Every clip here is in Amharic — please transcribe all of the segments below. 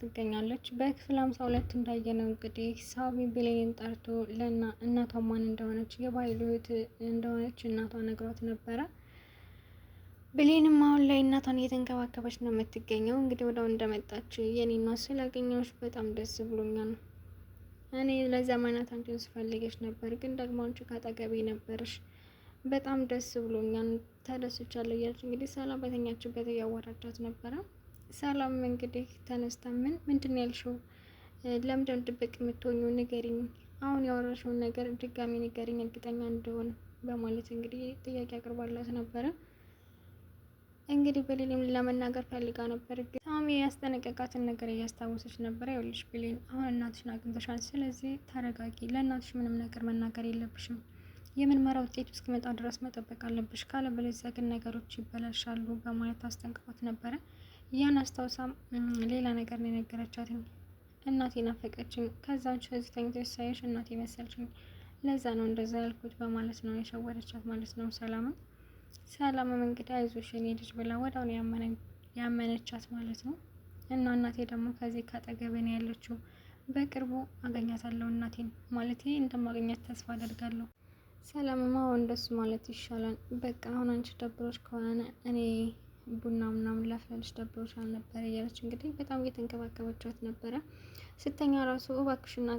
ትገኛለች። በክፍል 52 እንዳየነው እንግዲህ ሳሚ ብሌንን ጠርቶ እናቷ ማን እንደሆነች የባህሉ እህት እንደሆነች እናቷ ነግሯት ነበረ። ብሌንም አሁን ላይ እናቷን እየተንከባከበች ነው የምትገኘው። እንግዲህ ወደው እንደመጣች የኔ እናት ስላገኘሁሽ በጣም ደስ ብሎኛል። እኔ ለዘመናት አንቺን ስፈልገሽ ነበር፣ ግን ደግሞ አንቺ ካጠገቤ ነበርሽ። በጣም ደስ ብሎኛል፣ ተደስቻለሁ እያለች እንግዲህ ሰላም በተኛችበት እያወራቻት ነበረ። ሰላም እንግዲህ ተነስታ ምንድን ያልሽው? ለምንድን ድብቅ የምትሆኙ? ንገሪኝ፣ አሁን ያወራሽውን ነገር ድጋሚ ንገሪኝ እርግጠኛ እንደሆን በማለት እንግዲህ ጥያቄ አቅርባላት ነበረ። እንግዲህ ብሌንም ለመናገር ፈልጋ ነበር፣ ግን ሳሚ ያስጠነቀቃትን ነገር እያስታወሰች ነበረ። ይኸውልሽ ብሌን፣ አሁን እናትሽን አግኝተሻል፣ ስለዚህ ተረጋጊ። ለእናትሽ ምንም ነገር መናገር የለብሽም። የምርመራ ውጤቱ እስኪመጣ ድረስ መጠበቅ አለብሽ፣ ካለበለዚያ ግን ነገሮች ይበላሻሉ በማለት አስጠንቅቋት ነበረ። ያን አስታውሳም ሌላ ነገር ነው የነገረቻት። እናቴ ናፈቀችኝ፣ ከዛች እዚህ ተኝተሽ ሳይሽ እናቴ መሰልችኝ፣ ለዛ ነው እንደዛ ያልኩት በማለት ነው የሸወደቻት ማለት ነው ሰላምም እንግዲህ አይዞሽ የኔ ልጅ ብላ ወዲያውኑ ያመነቻት ማለት ነው። እና እናቴ ደግሞ ከዚህ ካጠገቤ ነው ያለችው፣ በቅርቡ አገኛታለሁ እናቴን፣ ማለት እንደማገኛት ተስፋ አደርጋለሁ። ሰላምማ እንደሱ ማለት ይሻላል። በቃ አሁን አንቺ ደብሮች ከሆነ እኔ ቡና ምናምን ላፍላለች፣ ደብሮች አልነበረ እያለች እንግዲህ በጣም እየተንከባከበቻት ነበረ። ስተኛ ራሱ እባክሽና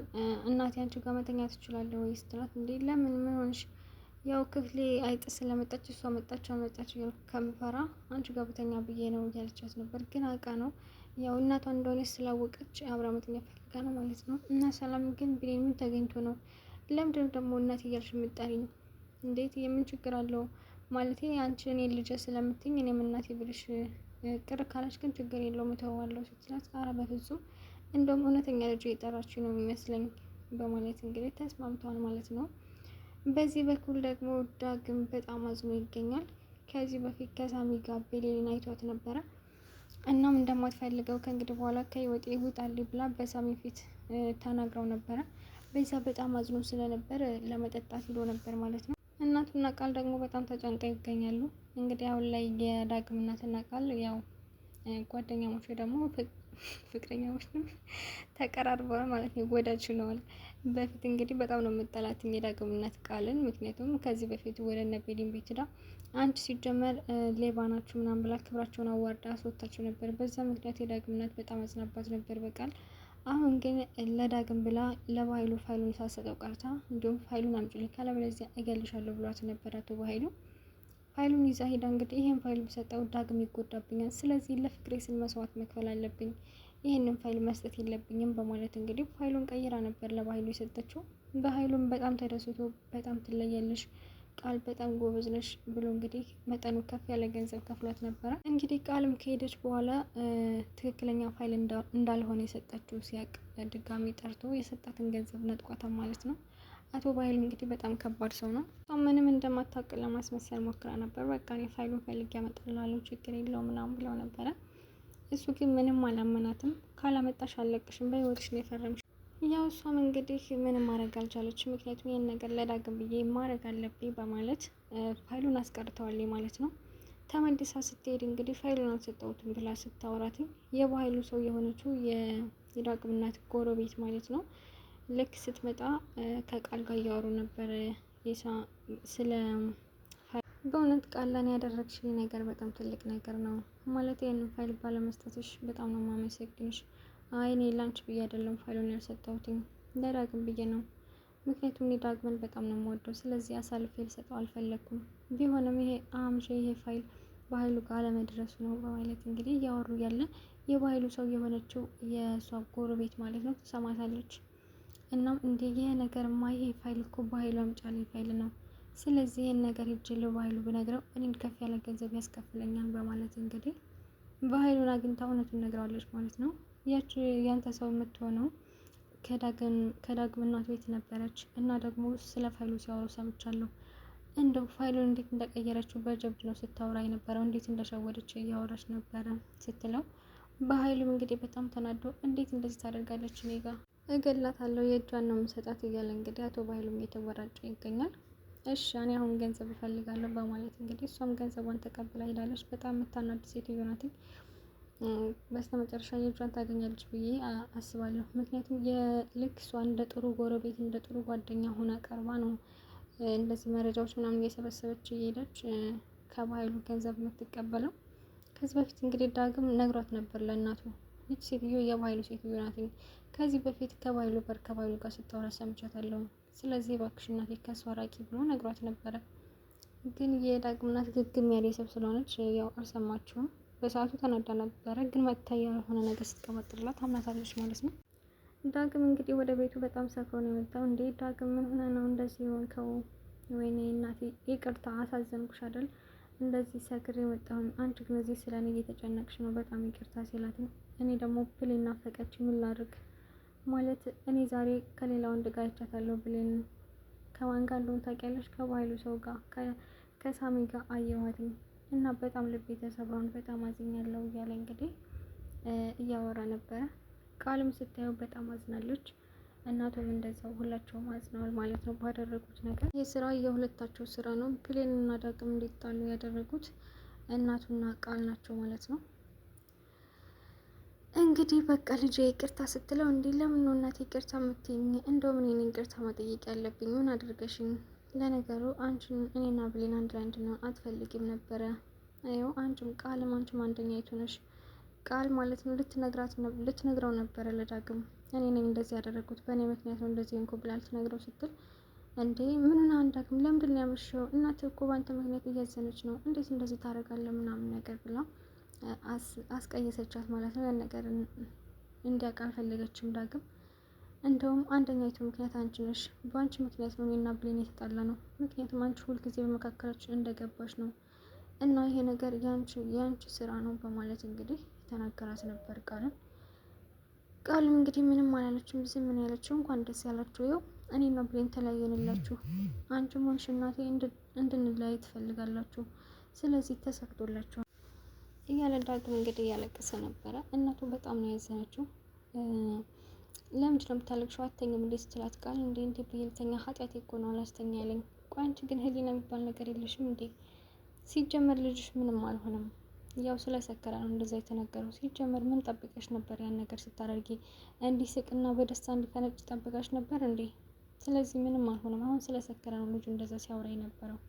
እናቴ አንቺ ጋር መተኛ ትችላለህ ወይ ስትላት፣ እንዴ ለምን ምን ሆንሽ? ያው ክፍሌ አይጥ ስለመጣች እሷ መጣች አልመጣች እያልኩ ከምፈራ አንቺ ጋር ብተኛ ብዬ ነው እያለቻት ነበር። ግን አውቃ ነው ያው እናቷ እንደሆነ ስላወቀች አብራ መተኛ ፈልጋ ነው ማለት ነው። እና ሰላም ግን ብሌን ምን ተገኝቶ ነው? ለምንድነው ደግሞ እናቴ እያልሽ የምጠሪኝ? እንዴት የምን ችግር አለው? ማለቴ አንቺ እኔ ልጅ ስለምትኝ እኔም እናቴ ብልሽ ቅር ካለች ግን ችግር የለውም እተዋለሁ ስትላት፣ ኧረ በፍጹም እንደውም እውነተኛ ልጅ የጠራችው ነው የሚመስለኝ በማለት እንግዲህ ተስማምተዋል ማለት ነው። በዚህ በኩል ደግሞ ዳግም በጣም አዝኖ ይገኛል። ከዚህ በፊት ከሳሚ ጋር ብሌንን አይቷት ነበረ። እናም እንደማትፈልገው ከእንግዲህ በኋላ ከህይወቴ ውጣልኝ ብላ በሳሚ ፊት ተናግረው ነበረ። በዛ በጣም አዝኖ ስለነበር ለመጠጣት ሄዶ ነበር ማለት ነው። እናቱና ቃል ደግሞ በጣም ተጨንቀው ይገኛሉ። እንግዲህ አሁን ላይ የዳግም እናትና ቃል ያው ጓደኛሞች ደግሞ ፍቅረኛሞች ነው ተቀራርበዋል ማለት ነው፣ ወዳጅ ሆነዋል። በፊት እንግዲህ በጣም ነው የምጠላትኝ የዳግም እናት ቃልን፣ ምክንያቱም ከዚህ በፊት ወደ እነ ቤሊን ቤት ሄዳ አንቺ ሲጀመር ሌባ ናችሁ ምናምን ብላ ክብራቸውን አዋርዳ አስወጣቸው ነበር። በዛ ምክንያት የዳግም እናት በጣም አዝናባት ነበር በቃል። አሁን ግን ለዳግም ብላ ለባህሉ ፋይሉን ሳሰጠው ቀርታ፣ እንዲሁም ፋይሉን አምጪልኝ ካለበለዚያ እገልሻለሁ ብሏት ነበር አቶ ባህሉ። ፋይሉን ይዛ ሄዳ እንግዲህ ይህን ፋይል ብሰጠው ዳግም ይጎዳብኛል፣ ስለዚህ ለፍቅሬ ስል መስዋዕት መክፈል አለብኝ፣ ይህንን ፋይል መስጠት የለብኝም በማለት እንግዲህ ፋይሉን ቀይራ ነበር ለባህሉ የሰጠችው። በሀይሉም በጣም ተደስቶ በጣም ትለያለሽ ቃል በጣም ጎበዝ ነሽ ብሎ እንግዲህ መጠኑ ከፍ ያለ ገንዘብ ከፍሏት ነበረ። እንግዲህ ቃልም ከሄደች በኋላ ትክክለኛ ፋይል እንዳልሆነ የሰጠችው ሲያቅ ድጋሚ ጠርቶ የሰጣትን ገንዘብ ነጥቋታል ማለት ነው። አቶ ባህል እንግዲህ በጣም ከባድ ሰው ነው። ምንም እንደማታውቅ ለማስመሰል ሞክራ ነበር። በቃ እኔ ፋይሉን ፈልጌ አመጣልሃለሁ ችግር የለውም ምናምን ብለው ነበረ። እሱ ግን ምንም አላመናትም። ካላመጣሽ አለቅሽም፣ በህይወትሽ ነው የፈረምሽ። ያው እሷም እንግዲህ ምንም ማድረግ አልቻለች። ምክንያቱም ይህን ነገር ለዳግም ብዬ ማድረግ አለብኝ በማለት ፋይሉን አስቀርተዋል ማለት ነው። ተመልሳ ስትሄድ እንግዲህ ፋይሉን አልሰጠሁትም ብላ ስታወራትኝ የባህሉ ሰው የሆነችው የዳግም እናት ጎረቤት ማለት ነው ልክ ስትመጣ ከቃል ጋር እያወሩ ነበር ስለ በእውነት ቃል ለኔ ያደረግሽልኝ ነገር በጣም ትልቅ ነገር ነው። ማለት ይህንን ፋይል ባለመስጠትሽ በጣም ነው ማመሰግንሽ። አይ እኔ ላንቺ ብዬ አይደለም ፋይሉን ያልሰጠሁትኝ ለዳግም ብዬ ነው። ምክንያቱም እኔ ዳግምን በጣም ነው የምወደው፣ ስለዚህ አሳልፌ ልሰጠው አልፈለግኩም። ቢሆንም ይሄ ፋይል በሀይሉ ጋር አለመድረሱ ነው በማለት እንግዲህ እያወሩ ያለ የባህሉ ሰው የሆነችው የእሷ ጎረቤት ማለት ነው ትሰማታለች። እናም እንደ ይሄ ነገርማ ይሄ ፋይል እኮ በሀይሉ አምጫልኝ ፋይል ነው፣ ስለዚህ ይህን ነገር ሄጄ ለባህሉ ብነግረው እኔን ከፍ ያለ ገንዘብ ያስከፍለኛል በማለት እንግዲህ በሀይሉን አግኝታ እውነቱን ነግረዋለች ማለት ነው። ያቺ ያንተ ሰው የምትሆነው ከዳግም እናት ቤት ነበረች እና ደግሞ ስለ ፋይሉ ሲያወሩ ሰምቻለሁ። እንደው ፋይሉን እንዴት እንደቀየረችው በጀብድ ነው ስታወራ የነበረው፣ እንዴት እንደሸወደች እያወራች ነበረ ስትለው፣ በሀይሉም እንግዲህ በጣም ተናዶ እንዴት እንደዚህ ታደርጋለች እኔ ጋር እገላታለሁ የእጇን ነው የምሰጣት እያለ እንግዲህ አቶ ባህሉም እየተወራጨ ይገኛል። እሺ እኔ አሁን ገንዘብ እፈልጋለሁ በማለት እንግዲህ እሷም ገንዘቧን ተቀብላ ሄዳለች። በጣም የምታናድ ሴትዮ ናት። በስተ መጨረሻ የእጇን ታገኛለች ብዬ አስባለሁ። ምክንያቱም የልክ እሷ እንደ ጥሩ ጎረቤት እንደ ጥሩ ጓደኛ ሆና ቀርባ ነው እንደዚህ መረጃዎች ምናምን እየሰበሰበች እየሄደች ከባህሉ ገንዘብ የምትቀበለው። ከዚህ በፊት እንግዲህ ዳግም ነግሯት ነበር ለእናቱ፣ ይች ሴትዮ የባህሉ ሴትዮ ናት፣ ከዚህ በፊት ከባህሉ ጋር ስታወራ ሰምቻታለሁ፣ ስለዚህ እባክሽ እናቴ ከሷ ራቂ ብሎ ነግሯት ነበረ። ግን የዳግም እናት ግግም ያለ ሰብ ስለሆነች ያው አልሰማችውም። በሰዓቱ ተናዳ ነበረ፣ ግን መታ የሆነ ነገር ስትቀባጥርላት አምናታለች ማለት ነው። ዳግም እንግዲህ ወደ ቤቱ በጣም ሰክሮ ነው የመጣው። እንዴ ዳግም ምን ሆነ ነው እንደዚህ የሆንከው? ወይኔ እናቴ ይቅርታ አሳዘንኩሽ አይደል? እንደዚህ ሰክሬ የመጣሁን አንቺ ግን እዚህ ስለ እኔ እየተጨነቅሽ ነው፣ በጣም ይቅርታ ሲላት ነው። እኔ ደግሞ ብሌን ናፈቀች፣ ምን ላድርግ ማለት እኔ ዛሬ ከሌላ ወንድ ጋር አይቻታለሁ። ብሌን ከማን ጋር እንደሆነ ታውቂያለሽ? ከባህሉ ሰው ጋር ከሳሚ ጋር አየኋትኝ እና በጣም ልቤ ተሰብሯን፣ በጣም አዝኛለሁ እያለ እንግዲህ እያወራ ነበረ። ቃልም ስታየው በጣም አዝናለች። እናቱም እንደዛው፣ ሁላቸውም አዝነዋል ማለት ነው ባደረጉት ነገር። ይህ ስራ የሁለታቸው ስራ ነው። ብሌን እና ዳግም እንዲጣሉ ያደረጉት እናቱና ቃል ናቸው ማለት ነው። እንግዲህ በቃ ልጄ ይቅርታ ስትለው እንዲህ ለምን ነው እናቴ ይቅርታ የምትይኝ? እንደው ምን እኔን ይቅርታ መጠየቅ ያለብኝ ምን አድርገሽኝ? ለነገሩ አንቺን እኔና ብሌን አንድ ላይ እንድንሆን አትፈልጊም ነበረ። ይኸው አንቺም ቃልም አንቺም አንደኛ ይቱ ነሽ። ቃል ማለት ነው ልትነግረው ነበረ ለዳግም እኔ ነኝ እንደዚህ ያደረጉት በእኔ ምክንያት ነው እንደዚህ እንኮ ብላ ልትነግረው ስትል እንዴ ምንና አንዳግም ለምንድን ነው ያመሸው? እናትህ እኮ በአንተ ምክንያት እያዘነች ነው፣ እንዴት እንደዚህ ታደርጋለህ? ምናምን ነገር ብላ አስቀየሰቻት ማለት ነው። ያን ነገር እንዲያውቅ አልፈለገችም ዳግም። እንደውም አንደኛይቱ ምክንያት አንቺ ነሽ፣ በአንቺ ምክንያት ነው እኔና ብሌን የተጣላ ነው። ምክንያቱም አንቺ ሁልጊዜ በመካከላችን እንደገባሽ ነው እና ይሄ ነገር የአንቺ ስራ ነው በማለት እንግዲህ ተናገራት ነበር ቃልም እንግዲህ ምንም አላለችም፣ ዝም ምን ያለችው እንኳን ደስ ያላችሁ፣ ይኸው እኔና ብሌን ተለያየንላችሁ፣ አንቺም ሆንሽ እናቴ እንድንለያይ ትፈልጋላችሁ፣ ስለዚህ ተሳክቶላችኋል እያለ ዳግም እንግዲህ እያለቀሰ ነበረ። እናቱ በጣም ነው ያዘነችው። ለምንድን ነው የምታለቅሽው? አትተኝም እንዴ ስትላት ቃል እንዴ ብዬ ልተኛ? ኃጢአቴ እኮ ነው አላስተኛ ያለኝ። ቆይ አንቺ ግን ህሊና የሚባል ነገር የለሽም እንዴ? ሲጀመር ልጅሽ ምንም አልሆነም፣ ያው ስለሰከረ ነው እንደዛ የተነገረው። ሲጀመር ምን ጠብቀሽ ነበር? ያን ነገር ስታደርጊ እንዲስቅና በደስታ እንዲፈነጭ ጠብቀሽ ነበር እንዴ? ስለዚህ ምንም አልሆነም። አሁን ስለሰከረ ነው ልጁ እንደዛ ሲያወራ የነበረው።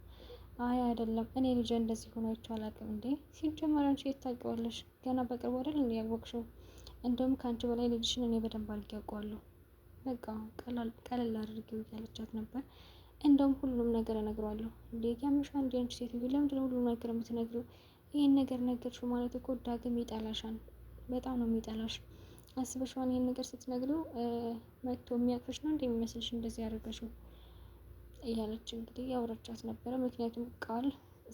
አይ አይደለም፣ እኔ ልጅ እንደዚህ ሆኖ አይቼው አላውቅም። እንዴ ሲጀመር አንቺ የት ታውቂዋለሽ? ገና በቅርቡ አይደል እንዴ ያወቅሽው? እንደውም ከአንቺ በላይ ልጅሽን እኔ በደንብ አድርጌ አውቀዋለሁ። በቃ ቀለል አድርጌው እያለቻት ነበር። እንደውም ሁሉም ነገር እነግረዋለሁ። እንዴ ያምሻል እንዴ አንቺ ሴትዮ፣ ለምንድን ነው ሁሉም ነገር የምትነግሪው? ይህን ነገር ነገርሽው ማለት እኮ ዳግም ይጠላሻል፣ በጣም ነው የሚጠላሽ። አስበሽዋን? ይህን ነገር ስትነግሪው መጥቶ የሚያቅፍሽ ነው እንዴ የሚመስልሽ እንደዚህ ያደርገሽው? እያለች እንግዲህ ያወራቻት ነበረ። ምክንያቱም ቃል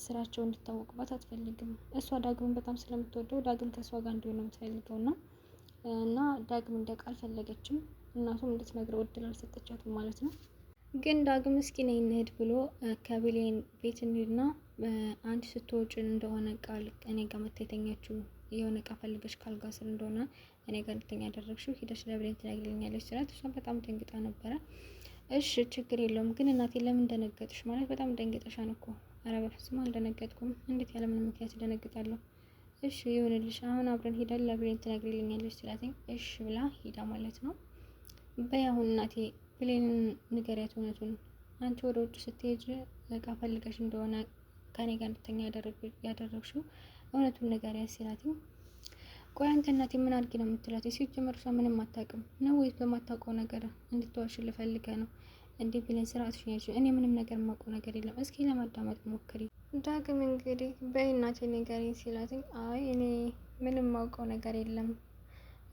ስራቸው እንዲታወቅባት አትፈልግም። እሷ ዳግምን በጣም ስለምትወደው ዳግም ከእሷ ጋር እንዲሆን ነው የምትፈልገው እና ዳግም እንደ ቃል ፈለገችም። እናቱም እንድትነግረው እድል አልሰጠቻትም ማለት ነው። ግን ዳግም እስኪ ነይ እንሂድ ብሎ ከብሌን ቤት እንሂድና አንቺ ስትወጪ እንደሆነ ቃል እኔ ጋር መታ የተኛችው የሆነ እቃ ፈልገሽ ካልጋ ስር እንደሆነ እኔ ጋር እንድተኛ ያደረግሽው ሂደሽ ለብሌን ትነግሪልኛለች ስላት እሷ በጣም ደንግጣ ነበረ። እሺ ችግር የለውም ግን እናቴ ለምን ደነገጥሽ? ማለት በጣም ደንግጠሻን እኮ። ኧረ በፍጹም አልደነገጥኩም፣ እንዴት ያለምን ምክንያት ደነግጣለሁ? እሺ ይሁንልሽ፣ አሁን አብረን ሄደን ለብሌን ትነግሪልኛለች ስላትኝ እሺ ብላ ሂዳ ማለት ነው። በይ አሁን እናቴ ብሌንን ንገሪያት እውነቱን፣ አንቺ ወደ ውጭ ስትሄጅ እቃ ፈልገሽ እንደሆነ ከኔ ጋር እንድተኛ ያደረግሽው እውነቱን ንገሪያት ሲላትኝ ቆይ አንተ እናቴ ምን አድርጊ ነው የምትላት? ሲጀመር እሷ ምንም አታውቅም ነው ወይስ በማታውቀው ነገር እንድትዋሽ ልፈልገ ነው? እንዴ ብሌን ስርዓትሽን ያዥ፣ እኔ ምንም ነገር የማውቀው ነገር የለም፣ እስኪ ለማዳመጥ ሞክሪ። ዳግም እንግዲህ በይ እናቴ ንገሪኝ ሲላትኝ አይ እኔ ምንም የማውቀው ነገር የለም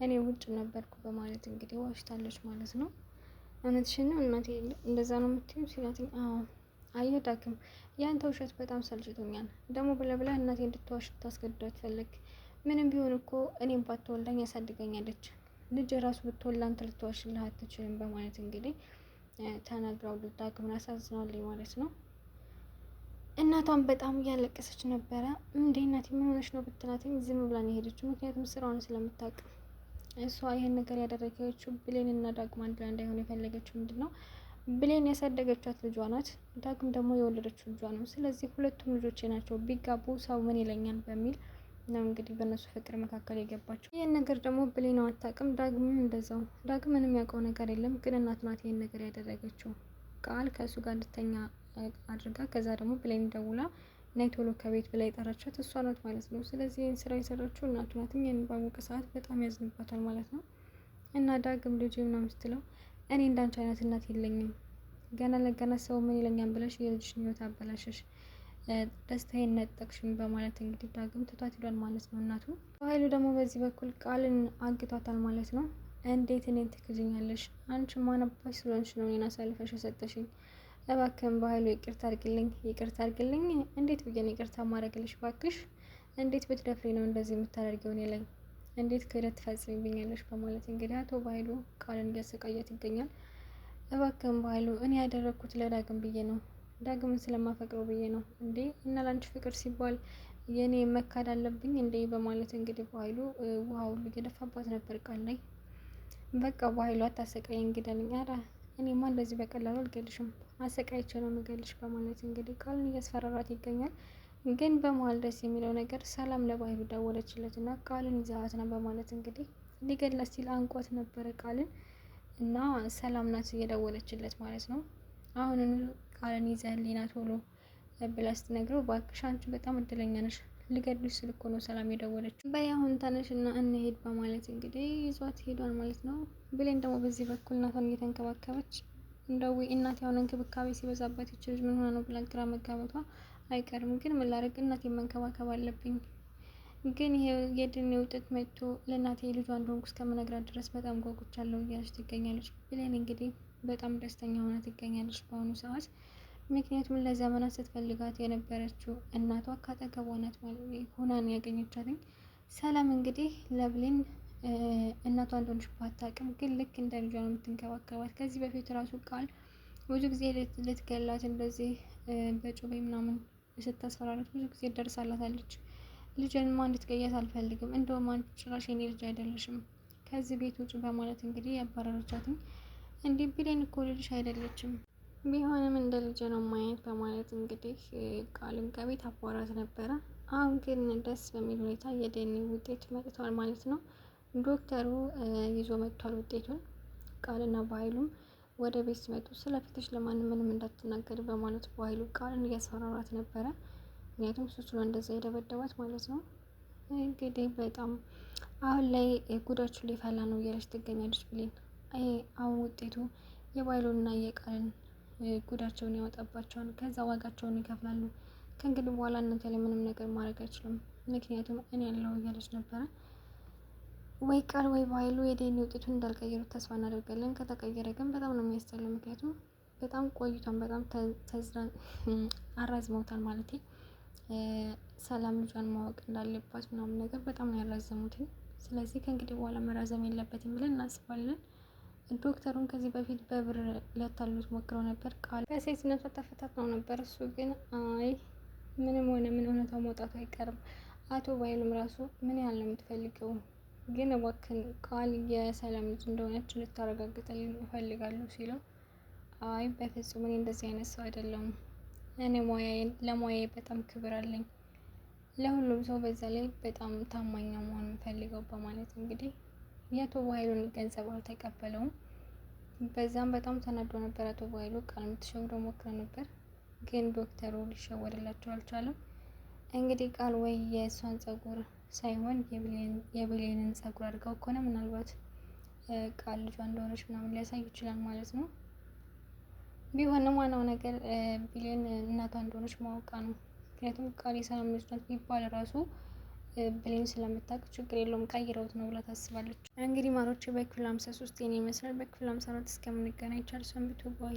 እኔ ውጭ ነበርኩ በማለት እንግዲህ ዋሽታለች ማለት ነው። እውነትሽን ነው እናቴ እንደዛ ነው የምትይው ሲላትኝ አዎ አየህ ዳግም ያንተ ውሸት በጣም ሰልችቶኛል። ደግሞ ብለህ እናቴ እንድትዋሽ ታስገድዳት ፈለግ። ምንም ቢሆን እኮ እኔም ባትወልዳኝ ያሳድገኛለች። ልጅ ራሱ ብትወልድ አንተ ልትዋሽልህ አትችልም በማለት እንግዲህ ተናግራው ዳግምን አሳዝናለች ማለት ነው። እናቷን በጣም እያለቀሰች ነበረ። እንዴ እናቴ ምን ሆነች ነው ብትላትኝ ዝም ብላን የሄደችው፣ ምክንያቱም ስራውን ስለምታውቅ። እሷ ይሄን ነገር ያደረገችው ብሌን እና ዳግም አንድ ላይ እንዳይሆን የፈለገችው ምንድን ነው፣ ብሌን ያሳደገቻት ልጇ ናት፣ ዳግም ደግሞ የወለደችው ልጇ ነው። ስለዚህ ሁለቱም ልጆቼ ናቸው፣ ቢጋቡ ሰው ምን ይለኛል በሚል ነው እንግዲህ በእነሱ ፍቅር መካከል የገባቸው። ይህን ነገር ደግሞ ብሌን አታውቅም። ዳግምም እንደዛው። ዳግም ምንም ያውቀው ነገር የለም፣ ግን እናቱ ናት ይህን ነገር ያደረገችው። ቃል ከእሱ ጋር እንድተኛ አድርጋ ከዛ ደግሞ ብሌን ደውላ ነይ ቶሎ ከቤት ብላ የጠራቻት እሷ ናት ማለት ነው። ስለዚህ ይህን ስራ የሰራችው እናቱ ናት። ይህን ባወቀ ሰዓት በጣም ያዝንባታል ማለት ነው። እና ዳግም ልጅ ምናምን ስትለው እኔ እንዳንቺ አይነት እናት የለኝም፣ ገና ለገና ሰው ምን ይለኛል ብለሽ የልጅሽን ህይወት አበላሸሽ፣ ደስታዬን ነጠቅሽኝ በማለት እንግዲህ ዳግም ትቷት ሄዷል ማለት ነው እናቱ። በኃይሉ ደግሞ በዚህ በኩል ቃልን አግቷታል ማለት ነው። እንዴት እኔን ትክጅኛለሽ? አንቺ ማነባሽ ስለሆንሽ ነው እኔን አሳልፈሽ የሰጠሽኝ። እባክህን በኃይሉ ይቅርታ አድርግልኝ፣ ይቅርታ አድርግልኝ። እንዴት ብዬን ይቅርታ ማድረግልሽ? እባክሽ እንዴት ብትደፍሪ ነው እንደዚህ የምታደርገው እኔ ላይ? እንዴት ክህደት ትፈጽምብኛለሽ? በማለት እንግዲህ አቶ በኃይሉ ቃልን እያሰቃያት ይገኛል። እባክህን በኃይሉ እኔ ያደረግኩት ለዳግም ብዬ ነው፣ ዳግምን ስለማፈቅረው ብዬ ነው እንዴ፣ እና ለአንቺ ፍቅር ሲባል የእኔ መካድ አለብኝ እንዴ? በማለት እንግዲህ በኃይሉ ውሃ ሁሉ እየደፋባት ነበር ቃል ላይ። በቃ በኃይሉ አታሰቃይኝ፣ ግደልኝ። ኧረ እኔማ እንደዚህ በቀላሉ አልገልሽም፣ አሰቃይቼ ነው የምገልሽ በማለት እንግዲህ ቃልን እያስፈራራት ይገኛል። ግን በመሀል ደስ የሚለው ነገር ሰላም ለበኃይሉ ደወለችለት እና ቃልን ይዘሃት ነው በማለት እንግዲህ ሊገድላት ሲል አንቋት ነበረ ቃልን እና ሰላም ናት እየደወለችለት ማለት ነው። አሁን ቃልን ይዘህልኝ ና ቶሎ ብላ ስትነግረው እባክሽ አንቺ በጣም እድለኛ ነሽ፣ ልገድልሽ ስል እኮ ነው ሰላም የደወለችው፣ በይ አሁን ተነሽ እና እንሄድ በማለት እንግዲህ ይዟት ሄዷል ማለት ነው። ብሌን ደግሞ በዚህ በኩል እናቷን እየተንከባከበች እንደው እናት ያሁን እንክብካቤ ሲበዛባት ይችላል ምን ሆና ነው ብላ ግራ መጋባቷ አይቀርም። ግን ምን ላደርግ እናቴ መንከባከብ አለብኝ። ግን ይሄ የድን ውጤት መጥቶ ለእናቴ ልጇ እንደሆንኩ እስከምነግራት ድረስ በጣም ጓጉቻለሁ እያለች ትገኛለች። ብሌን እንግዲህ በጣም ደስተኛ ሆና ትገኛለች በአሁኑ ሰዓት። ምክንያቱም ለዘመናት ስትፈልጋት የነበረችው እናቷ ካጠገቧ ናት ማለት ሆናን ያገኘቻትኝ። ሰላም እንግዲህ ለብሌን እናቷ እንደሆነች ባታውቅም ግን ልክ እንደ ልጇ ነው የምትንከባከባት። ከዚህ በፊት ራሱ ቃል ብዙ ጊዜ ልትገላት እንደዚህ በጩቤ ምናምን ስታስፈራራት ብዙ ጊዜ ደርሳላታለች። ልጅንማ እንድትገያት አልፈልግም፣ እንደውም አንቺ ጭራሽ የኔ ልጅ አይደለሽም፣ ከዚህ ቤት ውጭ በማለት እንግዲህ ያባረረቻትኝ። እንዲህ ብሌን እኮ ልጅሽ አይደለችም፣ ቢሆንም እንደ ልጅ ነው ማየት በማለት እንግዲህ ቃልን ከቤት አባራት ነበረ። አሁን ግን ደስ በሚል ሁኔታ የዲኤንኤ ውጤት መጥቷል ማለት ነው። ዶክተሩ ይዞ መጥቷል ውጤቱን። ቃልና በኃይሉም ወደ ቤት ሲመጡ ስለፊትሽ ለማንም ምንም እንዳትናገር በማለት በኃይሉ ቃልን እያስፈራራት ነበረ። ምክንያቱም እሱ ስለ እንደዛ የደበደባት ማለት ነው። እንግዲህ በጣም አሁን ላይ ጉዳችሁ ሊፈላ ነው እያለች ትገኛለች ብሌን። አሁን ውጤቱ የበኃይሉንና የቃልን ጉዳቸውን ያወጣባቸዋል። ከዛ ዋጋቸውን ይከፍላሉ። ከእንግዲህ በኋላ እናንተ ላይ ምንም ነገር ማድረግ አይችሉም፣ ምክንያቱም እኔ ያለው እያለች ነበረ። ወይ ቃል ወይ በኃይሉ የዲኤንኤ ውጤቱን እንዳልቀየሩት ተስፋ እናደርጋለን። ከተቀየረ ግን በጣም ነው የሚያስጠላው። ምክንያቱም በጣም ቆይቷን በጣም አራዝመውታል ማለት ሰላም ልጇን ማወቅ እንዳለባት ምናምን ነገር በጣም ነው ያራዘሙት። ስለዚህ ከእንግዲህ በኋላ መራዘም የለበትም ብለን እናስባለን። ዶክተሩን ከዚህ በፊት በብር ሊያታልሉት ሞክረው ነበር። ቃል ከሴትነቷ ተፈታትነው ነበር። እሱ ግን አይ ምንም ሆነ ምን እውነታው መውጣቱ አይቀርም። አቶ በኃይሉም ራሱ ምን ያህል ነው የምትፈልገው? ግን እባክህን ቃል የሰላም ልጅ እንደሆነች ልታረጋግጥልኝ እፈልጋለሁ ሲለው አይ በፍጹም እኔ እንደዚህ አይነት ሰው አይደለሁም። እኔ ለሙያዬ በጣም ክብር አለኝ፣ ለሁሉም ሰው በዛ ላይ በጣም ታማኝ መሆን የምፈልገው በማለት እንግዲህ የአቶ በኃይሉን ገንዘብ አልተቀበለውም። በዛም በጣም ተናዶ ነበር አቶ በኃይሉ። ቃል የምትሸውደው ሞክረ ነበር፣ ግን ዶክተሩ ሊሸወድላቸው አልቻለም። እንግዲህ ቃል ወይ የእሷን ጸጉር ሳይሆን የብሌንን ጸጉር አድርገው ከሆነ ምናልባት ቃል ልጇ እንደሆነች ምናምን ሊያሳይ ይችላል ማለት ነው። ቢሆንም ዋናው ነገር ብሌን እናቷ እንደሆነች ማወቃ ነው። ምክንያቱም ቃል የሰላም ልጅ ናት ቢባል ራሱ ብሌን ስለምታውቅ ችግር የለውም ቀይረውት ነው ብላ ታስባለች። እንግዲህ ማሮቼ በክፍል 53 ይመስላል። በክፍል 54 እስከምንገናኝ ቻል ሰንብቱ ባይ